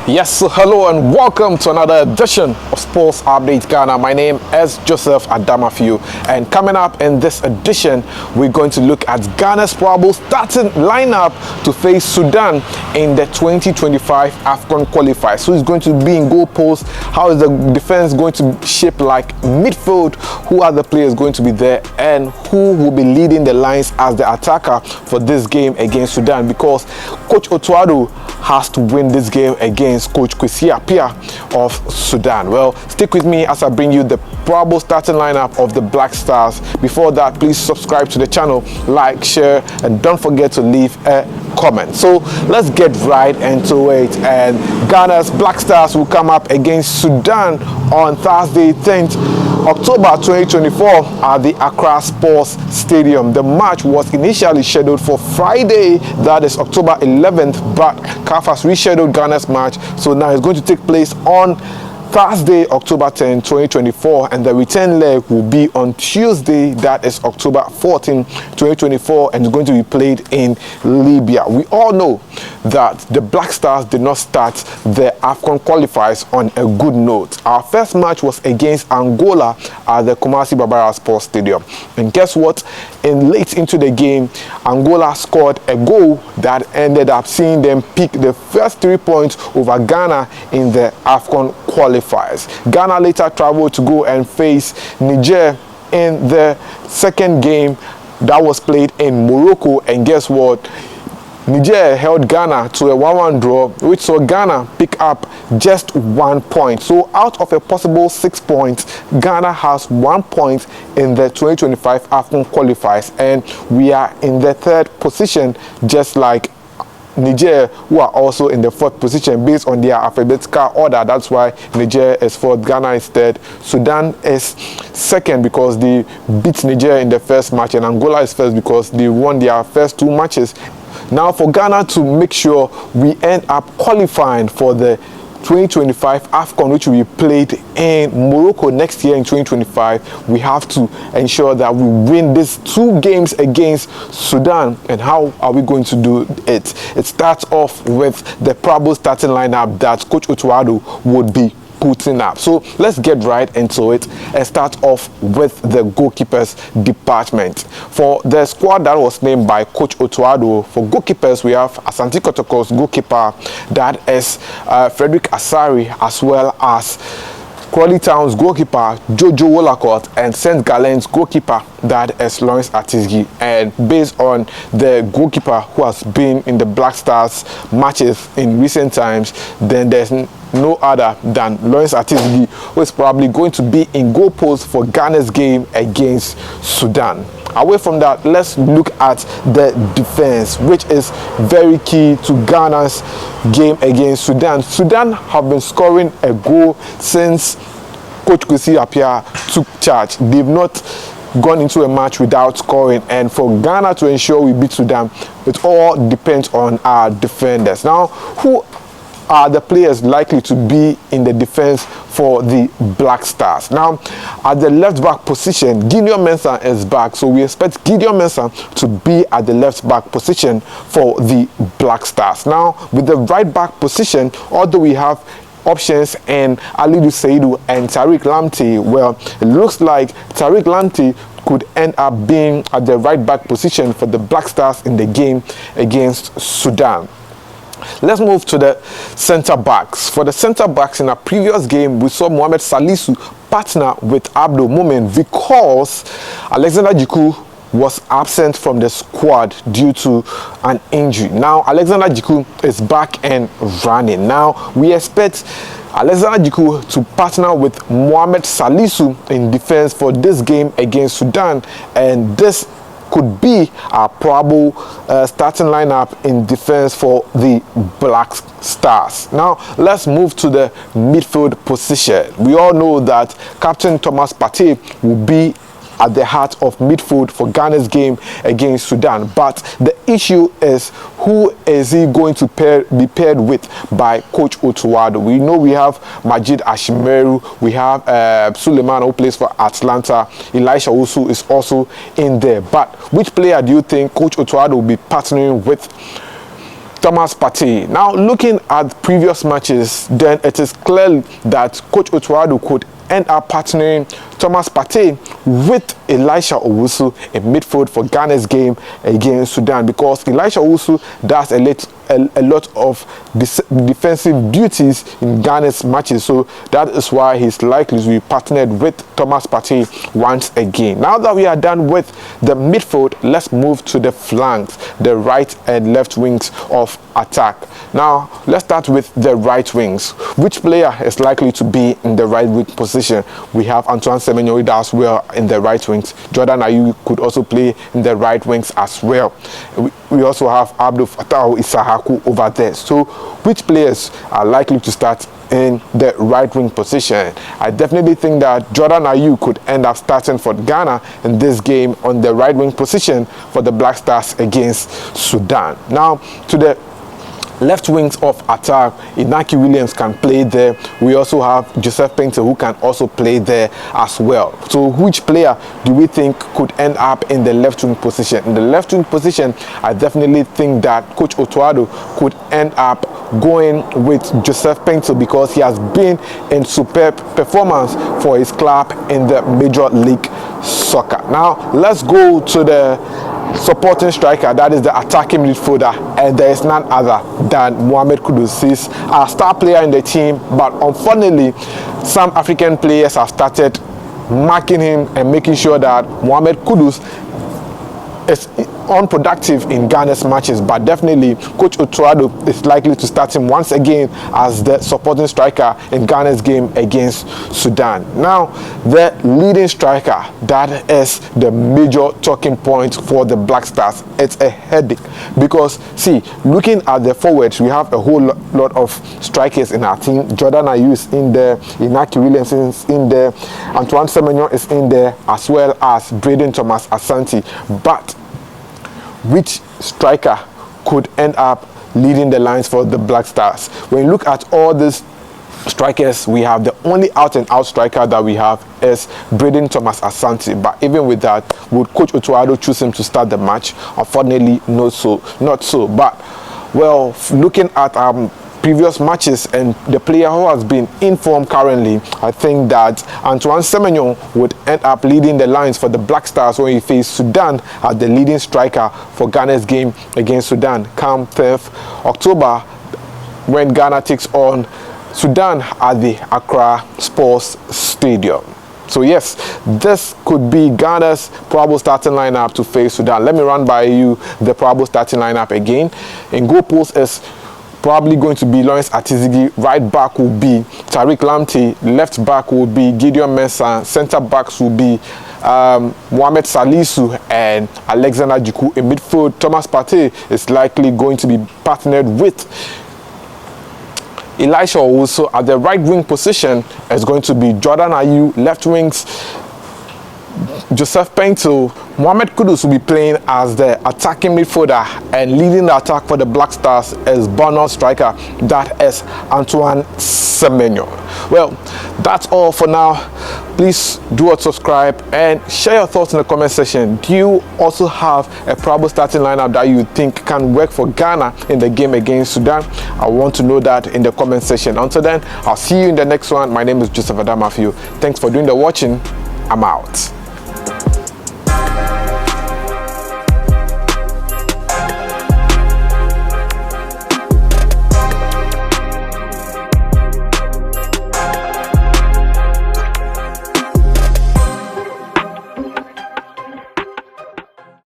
Yes, so hello and welcome to another edition of Sports Update Ghana. My name is Joseph Adamafiu, and coming up in this edition, we're going to look at Ghana's probable starting lineup to face Sudan in the 2025 AFCON Qualifiers. Who is going to be in goal post? How is the defense going to shape like midfield? Who are the players going to be there? And who will be leading the lines as the attacker for this game against Sudan? Because Coach Otuado has to win this game against Coach Kwesi Appiah of Sudan. Well, stick with me as I bring you the probable starting lineup of the Black Stars. Before that, please subscribe to the channel, like, share, and don't forget to leave a comment. So let's get right into it. And Ghana's Black Stars will come up against Sudan on Thursday, 10th October 2024 at the Accra Sports Stadium. The match was initially scheduled for Friday, that is October 11th, but CAF has rescheduled Ghana's match, so now it's going to take place on Thursday, October 10, 2024, and the return leg will be on Tuesday, that is October 14, 2024, and it's going to be played in Libya. We all know that the Black Stars did not start the AFCON qualifiers on a good note. Our first match was against Angola at the Kumasi Barbara Sports Stadium, and guess what? Late into the game, Angola scored a goal that ended up seeing them pick the first 3 points over Ghana in the AFCON qualifiers. Ghana later traveled to go and face Niger in the second game that was played in Morocco, and guess what? Niger held Ghana to a 1-1 draw, which saw Ghana pick up just 1 point. So out of a possible 6 points, Ghana has 1 point in the 2025 AFCON qualifiers, and we are in the third position, just like Niger, who are also in the fourth position based on their alphabetical order. That's why Niger is fourth, Ghana is third, Sudan is second because they beat Niger in the first match, and Angola is first because they won their first 2 matches. Now, for Ghana to make sure we end up qualifying for the 2025 AFCON, which will be played in Morocco next year in 2025, we have to ensure that we win these 2 games against Sudan. And how are we going to do it? It starts off with the probable starting lineup that Coach Otuado would be putting up. So let's get right into it and start off with the goalkeepers department. For the squad that was named by Coach Otuado, for goalkeepers we have Asante Kotoko's goalkeeper, that is Frederick Asari, as well as Crawley Town's goalkeeper Jojo Wolacott, and St. Gallen's goalkeeper, that is Lawrence Atizgi. And based on the goalkeeper who has been in the Black Stars matches in recent times, then there's no other than Lawrence Atizgi, who is probably going to be in goal post for Ghana's game against Sudan. Away from that, let's look at the defense, which is very key to Ghana's game against Sudan. Sudan have been scoring a goal since Coach Kwesi Appiah took charge. They've not gone into a match without scoring, and for Ghana to ensure we beat Sudan, it all depends on our defenders. Now, who are the players likely to be in the defense for the Black Stars? Now, at the left back position, Gideon Mensah is back, so we expect Gideon Mensah to be at the left back position for the Black Stars. Now, with the right back position, although we have options in Alidu Seidu and Tariq Lamptey, well, it looks like Tariq Lamptey could end up being at the right back position for the Black Stars in the game against Sudan. Let's move to the centre backs. For the centre backs, in a previous game, we saw Mohamed Salisu partner with Abdul Mumin because Alexander Jiku was absent from the squad due to an injury. Now, Alexander Jiku is back and running. Now, we expect Alexander Jiku to partner with Mohamed Salisu in defense for this game against Sudan, and this could be our probable starting lineup in defense for the Black Stars. Now, let's move to the midfield position. We all know that Captain Thomas Partey will be at the heart of midfield for Ghana's game against Sudan. But the issue is, who is he going to be paired with by Coach Otuado? We know we have Majid Ashimeru, we have Suleiman, who plays for Atlanta, Elisha Usu is also in there. But which player do you think Coach Otuado will be partnering with Thomas Partey. Now, looking at previous matches, then it is clear that Coach Otuado could end up partnering Thomas Partey with Elisha Owusu in midfield for Ghana's game against Sudan, because Elisha Owusu does a lot of defensive duties in Ghana's matches, so that is why he's likely to be partnered with Thomas Partey once again. Now that we are done with the midfield, let's move to the flanks, the right and left wings of attack. Now let's start with the right wings. Which player is likely to be in the right wing position? We have Antoine Semenyo as well in the right wings. Jordan Ayew could also play in the right wings as well. We also have Abdul Fattah Isahaku over there. So which players are likely to start in the right wing position? I definitely think that Jordan Ayew could end up starting for Ghana in this game on the right wing position for the Black Stars against Sudan. Now to the left wings of attack, Inaki Williams can play there. We also have Joseph Painter, who can also play there as well. So which player do we think could end up in the left wing position? In the left wing position, I definitely think that Coach Otuado could end up going with Joseph Painter, because he has been in superb performance for his club in the Major League Soccer. Now let's go to the supporting striker, that is the attacking midfielder, and there is none other than Mohamed Kudus. He's a star player in the team, but unfortunately some African players have started marking him and making sure that Mohamed Kudus is unproductive in Ghana's matches. But definitely Coach Otuado is likely to start him once again as the supporting striker in Ghana's game against Sudan. Now the leading striker, that is the major talking point for the Black Stars. It's a headache, because see, looking at the forwards, we have a whole lot of strikers in our team. Jordan Ayew is in there, Inaki Williams is in there, Antoine Semenyo is in there, as well as Braden Thomas Asante. But which striker could end up leading the lines for the Black Stars? When you look at all these strikers, we have the only out and out striker that we have is Braden Thomas Asante. But even with that, would Coach Otuado choose him to start the match? Unfortunately, not so. But well, looking at previous matches and the player who has been in form currently, I think that Antoine Semenyo would end up leading the lines for the Black Stars when he face Sudan as the leading striker for Ghana's game against Sudan come 10th October, when Ghana takes on Sudan at the Accra Sports Stadium. So yes, this could be Ghana's probable starting lineup to face Sudan. Let me run by you the probable starting lineup again. In goal post is probably going to be Lawrence Atizigi. Right back will be Tariq Lamptey. Left back will be Gideon Mensah. Centre backs will be Mohamed Salisu and Alexander Jiku. In midfield, Thomas Partey is likely going to be partnered with Elisha Owusu. At the right wing position is going to be Jordan Ayew. Left wings, Joseph Painter. Mohamed Kudus will be playing as the attacking midfielder, and leading the attack for the Black Stars is burnout striker, that is Antoine Semenyo. Well, that's all for now. Please do subscribe and share your thoughts in the comment section. Do you also have a probable starting lineup that you think can work for Ghana in the game against Sudan? I want to know that in the comment section. Until then, I'll see you in the next one. My name is Joseph Adamafiu. Thanks for doing the watching. I'm out.